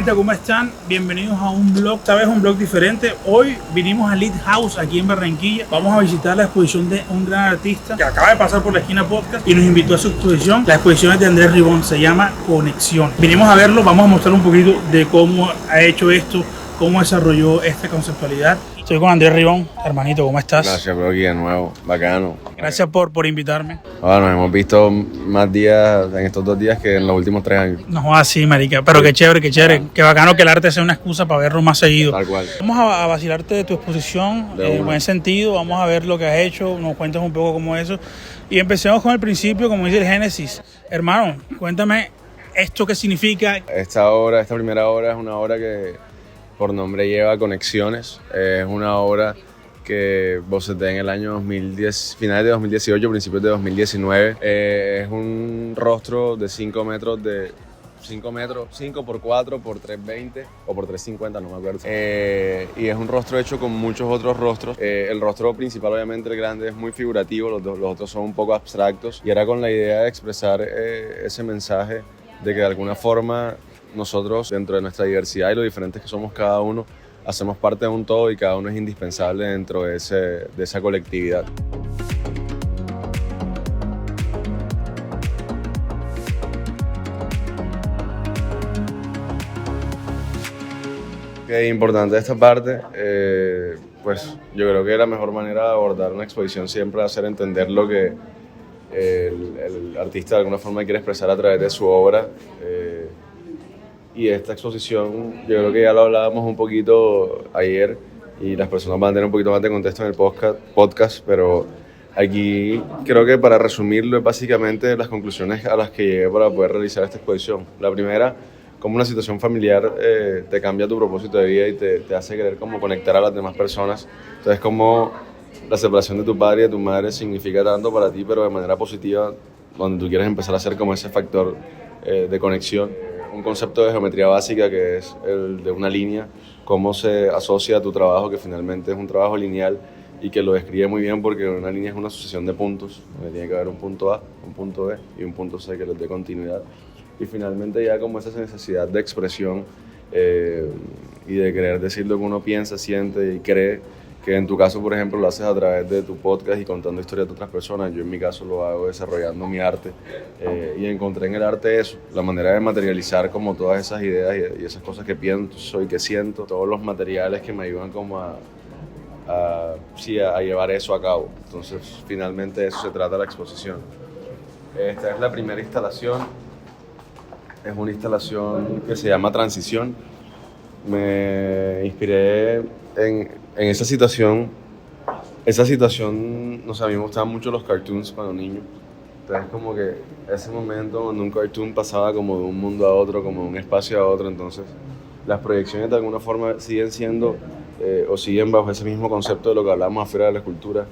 gente? ¿Cómo están? Bienvenidos a un blog, esta vez un blog diferente. Hoy vinimos a Lit House aquí en Barranquilla. Vamos a visitar la exposición de un gran artista que acaba de pasar por la esquina podcast y nos invitó a su exposición. La exposición es de Andrés Ribón, se llama Conexión. Vinimos a verlo, vamos a mostrar un poquito de cómo ha hecho esto, cómo desarrolló esta conceptualidad. Estoy con Andrés Ribón. Hermanito, ¿cómo estás? Gracias, bro, aquí de nuevo. Bacano. Gracias por invitarme. Bueno, nos hemos visto más días en estos 2 días que en los últimos 3 años. No, así, marica. Pero qué chévere, qué chévere. Qué bacano que el arte sea una excusa para verlo más seguido. Tal cual. Vamos a vacilarte de tu exposición, en buen sentido. Vamos a ver lo que has hecho, nos cuentas un poco cómo eso. Y empecemos con el principio, como dice el Génesis. Hermano, cuéntame esto qué significa. Esta primera obra es una obra que por nombre lleva Conexiones. Es una obra que boceté en el año 2010, finales de 2018, principios de 2019. Es un rostro de 5 metros de 5 por 4 por 320 o por 350, no me acuerdo. Y es un rostro hecho con muchos otros rostros. El rostro principal, obviamente el grande, es muy figurativo, los otros son un poco abstractos. Y era con la idea de expresar ese mensaje de que de alguna forma nosotros, dentro de nuestra diversidad y lo diferentes que somos cada uno, hacemos parte de un todo y cada uno es indispensable dentro de esa colectividad. Qué importante esta parte, pues yo creo que la mejor manera de abordar una exposición siempre es hacer entender lo que el artista de alguna forma quiere expresar a través de su obra. Y esta exposición, yo creo que ya lo hablábamos un poquito ayer y las personas van a tener un poquito más de contexto en el podcast, pero aquí creo que para resumirlo es básicamente las conclusiones a las que llegué para poder realizar esta exposición. La primera, cómo una situación familiar te cambia tu propósito de vida y te hace querer como conectar a las demás personas. Entonces, cómo la separación de tu padre y de tu madre significa tanto para ti, pero de manera positiva, donde tú quieres empezar a ser como ese factor de conexión. Un concepto de geometría básica que es el de una línea, cómo se asocia a tu trabajo, que finalmente es un trabajo lineal y que lo describe muy bien porque una línea es una sucesión de puntos, donde tiene que haber un punto A, un punto B y un punto C que les dé continuidad. Y finalmente ya como esa necesidad de expresión y de querer decir lo que uno piensa, siente y cree, que en tu caso, por ejemplo, lo haces a través de tu podcast y contando historias de otras personas. Yo en mi caso lo hago desarrollando mi arte y encontré en el arte eso, la manera de materializar como todas esas ideas y esas cosas que pienso y que siento, todos los materiales que me ayudan como a llevar eso a cabo. Entonces, finalmente de eso se trata la exposición. Esta es la primera instalación, es una instalación que se llama Transición. Me inspiré en esa situación, no sé, a mí me gustaban mucho los cartoons cuando niño. Entonces como que ese momento donde un cartoon pasaba como de un mundo a otro, como de un espacio a otro, entonces las proyecciones de alguna forma siguen siendo o siguen bajo ese mismo concepto de lo que hablamos afuera de la escultura.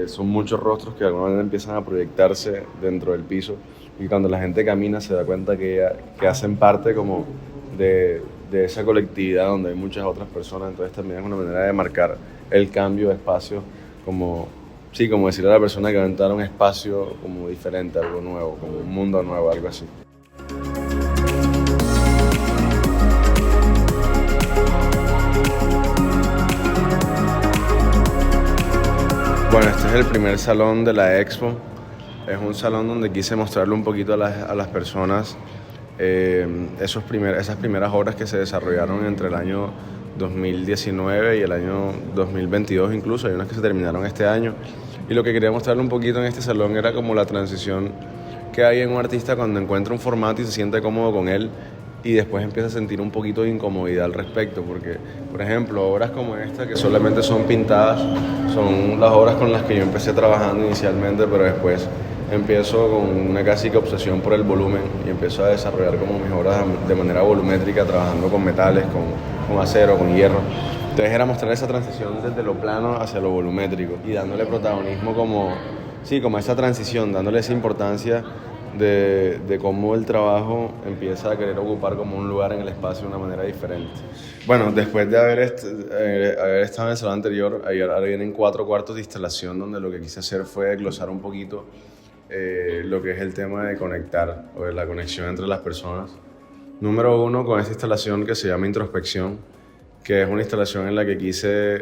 Son muchos rostros que de alguna manera empiezan a proyectarse dentro del piso y cuando la gente camina se da cuenta que hacen parte como de esa colectividad donde hay muchas otras personas. Entonces también es una manera de marcar el cambio de espacio, como decirle a la persona que va a entrar a un espacio como diferente, algo nuevo, como un mundo nuevo, algo así. Bueno, este es el primer salón de la expo. Es un salón donde quise mostrarle un poquito a las personas esas primeras obras que se desarrollaron entre el año 2019 y el año 2022 incluso, hay unas que se terminaron este año. Y lo que quería mostrarle un poquito en este salón era como la transición que hay en un artista cuando encuentra un formato y se siente cómodo con él y después empieza a sentir un poquito de incomodidad al respecto, porque, por ejemplo, obras como esta que solamente son pintadas, son las obras con las que yo empecé trabajando inicialmente, pero después empiezo con una casi que obsesión por el volumen y empiezo a desarrollar como mis obras de manera volumétrica, trabajando con metales, con acero, con hierro. Entonces era mostrar esa transición desde lo plano hacia lo volumétrico y dándole protagonismo como esa transición, dándole esa importancia de cómo el trabajo empieza a querer ocupar como un lugar en el espacio de una manera diferente. Bueno, después de haber estado en el salón anterior, ahora vienen 4 cuartos de instalación donde lo que quise hacer fue desglosar un poquito lo que es el tema de conectar o de la conexión entre las personas. Número uno, con esta instalación que se llama Introspección, que es una instalación en la que quise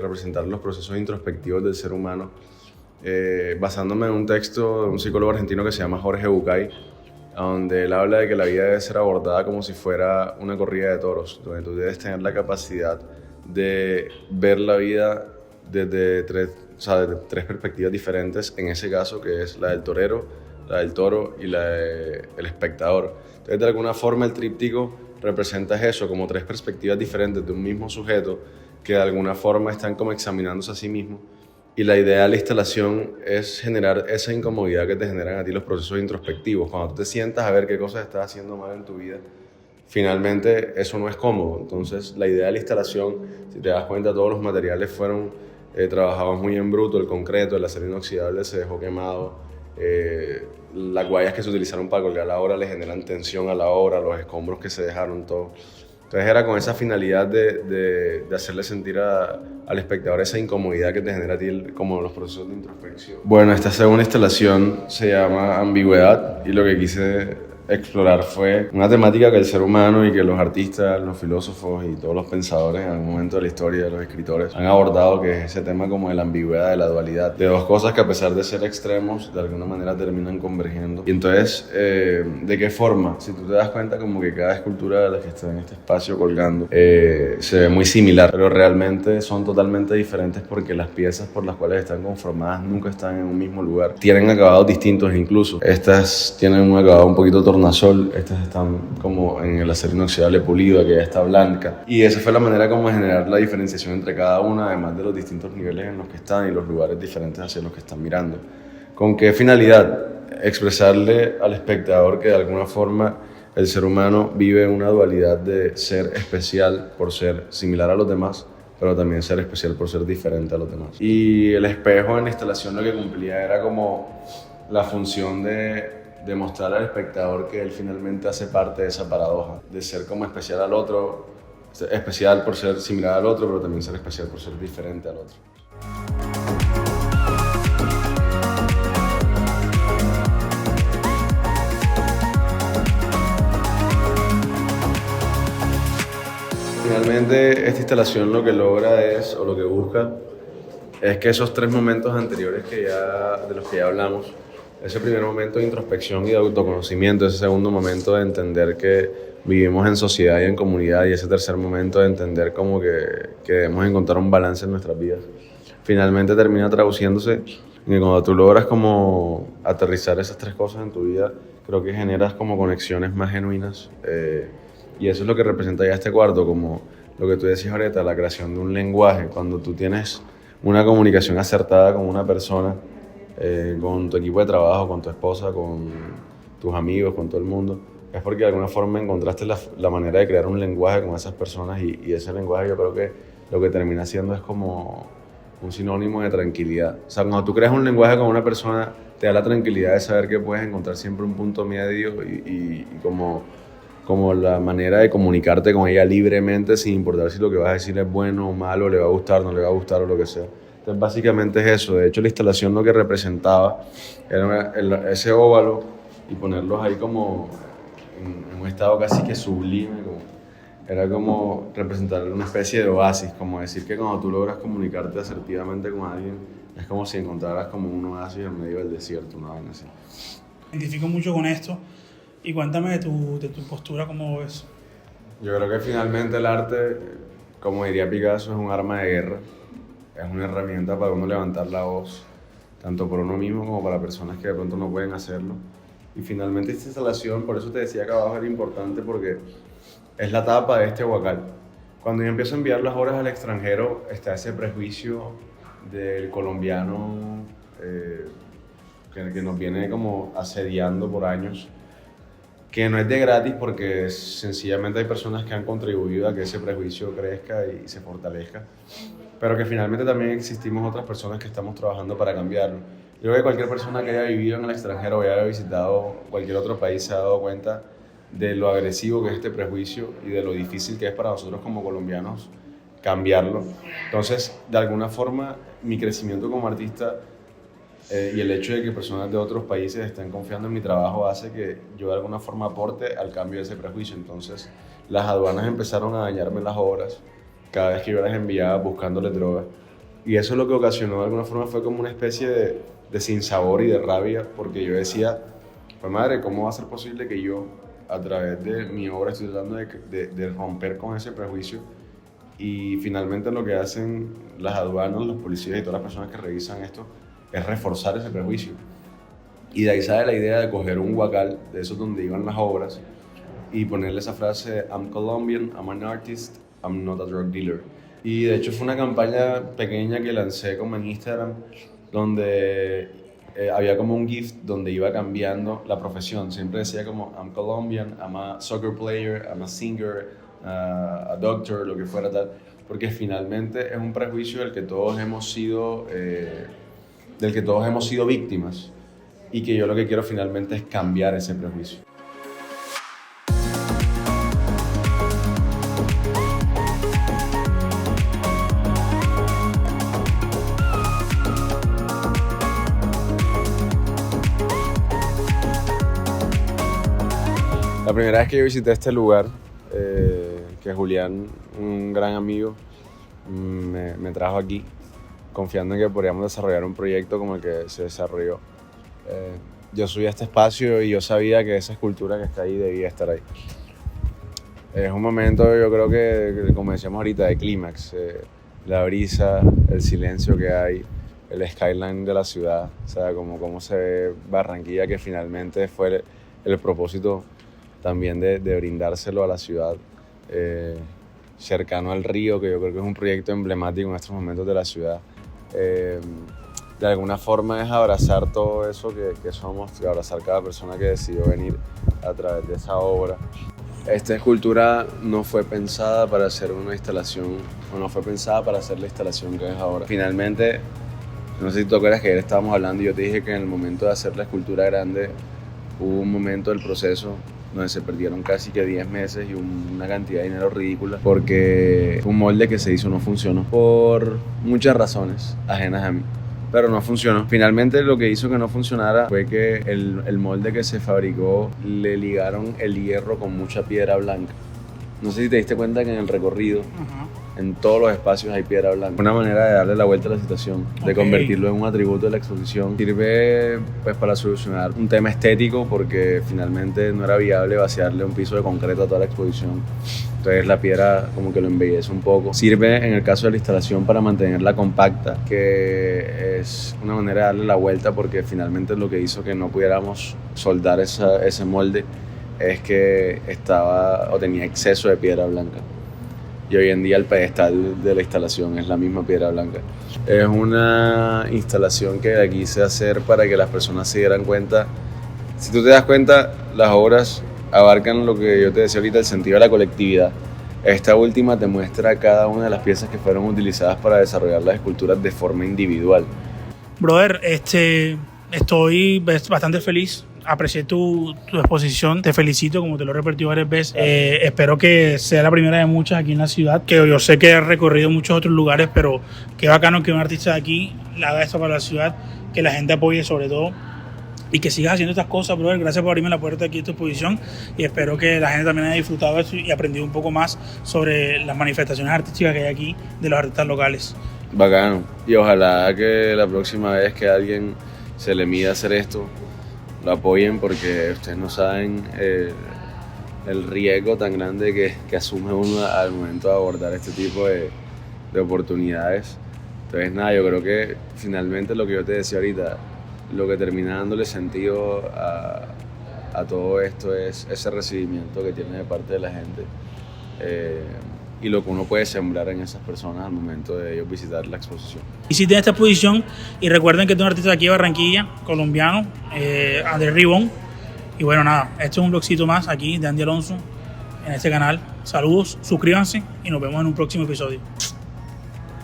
representar los procesos introspectivos del ser humano, basándome en un texto de un psicólogo argentino que se llama Jorge Bucay, donde él habla de que la vida debe ser abordada como si fuera una corrida de toros, donde tú debes tener la capacidad de ver la vida desde tres perspectivas diferentes, en ese caso que es la del torero, la del toro y la del espectador. Entonces, de alguna forma, el tríptico representa eso, como tres perspectivas diferentes de un mismo sujeto que de alguna forma están como examinándose a sí mismo. Y la idea de la instalación es generar esa incomodidad que te generan a ti los procesos introspectivos. Cuando tú te sientas a ver qué cosas estás haciendo mal en tu vida, finalmente eso no es cómodo. Entonces, la idea de la instalación, si te das cuenta, todos los materiales fueron trabajados muy en bruto, el concreto, el acero inoxidable se dejó quemado, las guayas que se utilizaron para colgar la obra le generan tensión a la obra, los escombros que se dejaron, todo. Entonces era con esa finalidad de hacerle sentir al espectador esa incomodidad que te genera a ti como los procesos de introspección. Bueno, esta segunda instalación se llama Ambigüedad y lo que quise explorar fue una temática que el ser humano y que los artistas, los filósofos y todos los pensadores en algún momento de la historia de los escritores han abordado, que es ese tema como de la ambigüedad, de la dualidad, de dos cosas que a pesar de ser extremos de alguna manera terminan convergiendo. Y entonces, ¿de qué forma? Si tú te das cuenta como que cada escultura de las que está en este espacio colgando se ve muy similar, pero realmente son totalmente diferentes porque las piezas por las cuales están conformadas nunca están en un mismo lugar, tienen acabados distintos incluso. Estas tienen un acabado un poquito tornasol, estas están como en el acero inoxidable pulido, aquella está blanca, y esa fue la manera como de generar la diferenciación entre cada una, además de los distintos niveles en los que están y los lugares diferentes hacia los que están mirando. ¿Con qué finalidad? Expresarle al espectador que de alguna forma el ser humano vive una dualidad de ser especial por ser similar a los demás, pero también ser especial por ser diferente a los demás. Y el espejo en la instalación lo que cumplía era como la función de mostrar al espectador que él finalmente hace parte de esa paradoja, de ser como especial al otro, especial por ser similar al otro, pero también ser especial por ser diferente al otro. Finalmente, esta instalación lo que logra es, o lo que busca, es que esos tres momentos anteriores de los que ya hablamos, ese primer momento de introspección y de autoconocimiento, ese segundo momento de entender que vivimos en sociedad y en comunidad, y ese tercer momento de entender como que debemos encontrar un balance en nuestras vidas, finalmente termina traduciéndose en que cuando tú logras como aterrizar esas tres cosas en tu vida, creo que generas como conexiones más genuinas, y eso es lo que representa ya este cuarto, como lo que tú decías ahorita, la creación de un lenguaje. Cuando tú tienes una comunicación acertada con una persona, con tu equipo de trabajo, con tu esposa, con tus amigos, con todo el mundo, es porque de alguna forma encontraste la manera de crear un lenguaje con esas personas, y ese lenguaje yo creo que lo que termina siendo es como un sinónimo de tranquilidad. O sea, cuando tú creas un lenguaje con una persona, te da la tranquilidad de saber que puedes encontrar siempre un punto medio y como la manera de comunicarte con ella libremente sin importar si lo que vas a decir es bueno o malo, le va a gustar, no le va a gustar o lo que sea. Entonces, básicamente es eso. De hecho, la instalación lo que representaba era ese óvalo y ponerlos ahí como en un estado casi que sublime. Era como representar una especie de oasis, como decir que cuando tú logras comunicarte asertivamente con alguien, es como si encontraras como un oasis en medio del desierto, una vaina así. Me identifico mucho con esto. Y cuéntame de tu postura, ¿cómo ves? Yo creo que finalmente el arte, como diría Picasso, es un arma de guerra. Es una herramienta para uno levantar la voz, tanto por uno mismo como para personas que de pronto no pueden hacerlo. Y finalmente esta instalación, por eso te decía que abajo era importante, porque es la tapa de este huacal. Cuando yo empiezo a enviar las obras al extranjero, está ese prejuicio del colombiano que nos viene como asediando por años, que no es de gratis, porque sencillamente hay personas que han contribuido a que ese prejuicio crezca y se fortalezca, pero que finalmente también existimos otras personas que estamos trabajando para cambiarlo. Yo creo que cualquier persona que haya vivido en el extranjero o haya visitado cualquier otro país se ha dado cuenta de lo agresivo que es este prejuicio y de lo difícil que es para nosotros como colombianos cambiarlo. Entonces, de alguna forma, mi crecimiento como artista Y el hecho de que personas de otros países estén confiando en mi trabajo hace que yo de alguna forma aporte al cambio de ese prejuicio. Entonces, las aduanas empezaron a dañarme las obras cada vez que yo las enviaba buscándoles droga. Y eso lo que ocasionó de alguna forma fue como una especie de sinsabor y de rabia, porque yo decía, pues madre, ¿cómo va a ser posible que yo, a través de mi obra, estoy tratando de romper con ese prejuicio? Y finalmente lo que hacen las aduanas, los policías y todas las personas que revisan esto es reforzar ese prejuicio. Y de ahí sale la idea de coger un huacal, de esos donde iban las obras, y ponerle esa frase, I'm Colombian, I'm an artist, I'm not a drug dealer. Y de hecho fue una campaña pequeña que lancé como en Instagram, donde había como un GIF donde iba cambiando la profesión. Siempre decía como, I'm Colombian, I'm a soccer player, I'm a singer, a doctor, lo que fuera tal. Porque finalmente es un prejuicio del que todos hemos sido víctimas, y que yo lo que quiero finalmente es cambiar ese prejuicio. La primera vez que yo visité este lugar, que Julián, un gran amigo, me trajo aquí, confiando en que podríamos desarrollar un proyecto como el que se desarrolló. Yo subí a este espacio y yo sabía que esa escultura que está ahí debía estar ahí. Es un momento, yo creo que como decíamos ahorita, de clímax. La brisa, el silencio que hay, el skyline de la ciudad, o sea, como se ve Barranquilla, que finalmente fue el propósito también de brindárselo a la ciudad, cercano al río, que yo creo que es un proyecto emblemático en estos momentos de la ciudad. De alguna forma es abrazar todo eso que somos, abrazar cada persona que decidió venir a través de esa obra. Esta escultura no fue pensada para hacer una instalación, o no fue pensada para hacer la instalación que es ahora. Finalmente, no sé si tú acuerdas que ayer estábamos hablando y yo te dije que en el momento de hacer la escultura grande hubo un momento del proceso donde se perdieron casi que 10 meses y una cantidad de dinero ridícula, porque un molde que se hizo no funcionó por muchas razones ajenas a mí, pero no funcionó. Finalmente lo que hizo que no funcionara fue que el molde que se fabricó le ligaron el hierro con mucha piedra blanca. No sé si te diste cuenta que en el recorrido, en todos los espacios hay piedra blanca. Una manera de darle la vuelta a la situación, de convertirlo en un atributo de la exposición. Sirve pues para solucionar un tema estético, porque finalmente no era viable vaciarle un piso de concreto a toda la exposición. Entonces la piedra como que lo embellece un poco. Sirve en el caso de la instalación para mantenerla compacta, que es una manera de darle la vuelta, porque finalmente lo que hizo que no pudiéramos soldar ese molde es que tenía exceso de piedra blanca. Y hoy en día el pedestal de la instalación es la misma piedra blanca. Es una instalación que aquí quise hacer para que las personas se dieran cuenta. Si tú te das cuenta, las obras abarcan lo que yo te decía ahorita, el sentido de la colectividad. Esta última te muestra cada una de las piezas que fueron utilizadas para desarrollar las esculturas de forma individual. Brother, estoy bastante feliz. Aprecié tu exposición, te felicito, como te lo he repetido varias veces. Espero que sea la primera de muchas aquí en la ciudad, que yo sé que has recorrido muchos otros lugares, pero qué bacano que un artista de aquí le haga esto para la ciudad, que la gente apoye sobre todo, y que sigas haciendo estas cosas, brother. Gracias por abrirme la puerta aquí a tu exposición, y espero que la gente también haya disfrutado esto y aprendido un poco más sobre las manifestaciones artísticas que hay aquí de los artistas locales. Bacano, y ojalá que la próxima vez que alguien se le mida hacer esto, lo apoyen, porque ustedes no saben el riesgo tan grande que asume uno al momento de abordar este tipo de oportunidades. Entonces nada, yo creo que finalmente lo que yo te decía ahorita, lo que termina dándole sentido a todo esto es ese recibimiento que tiene de parte de la gente, y lo que uno puede sembrar en esas personas al momento de ellos visitar la exposición. Visiten esta exposición y recuerden que es un artista de aquí de Barranquilla, colombiano, Andrés Ribón. Y bueno, nada, este es un vlogcito más aquí de Andy Alonso en este canal. Saludos, suscríbanse y nos vemos en un próximo episodio.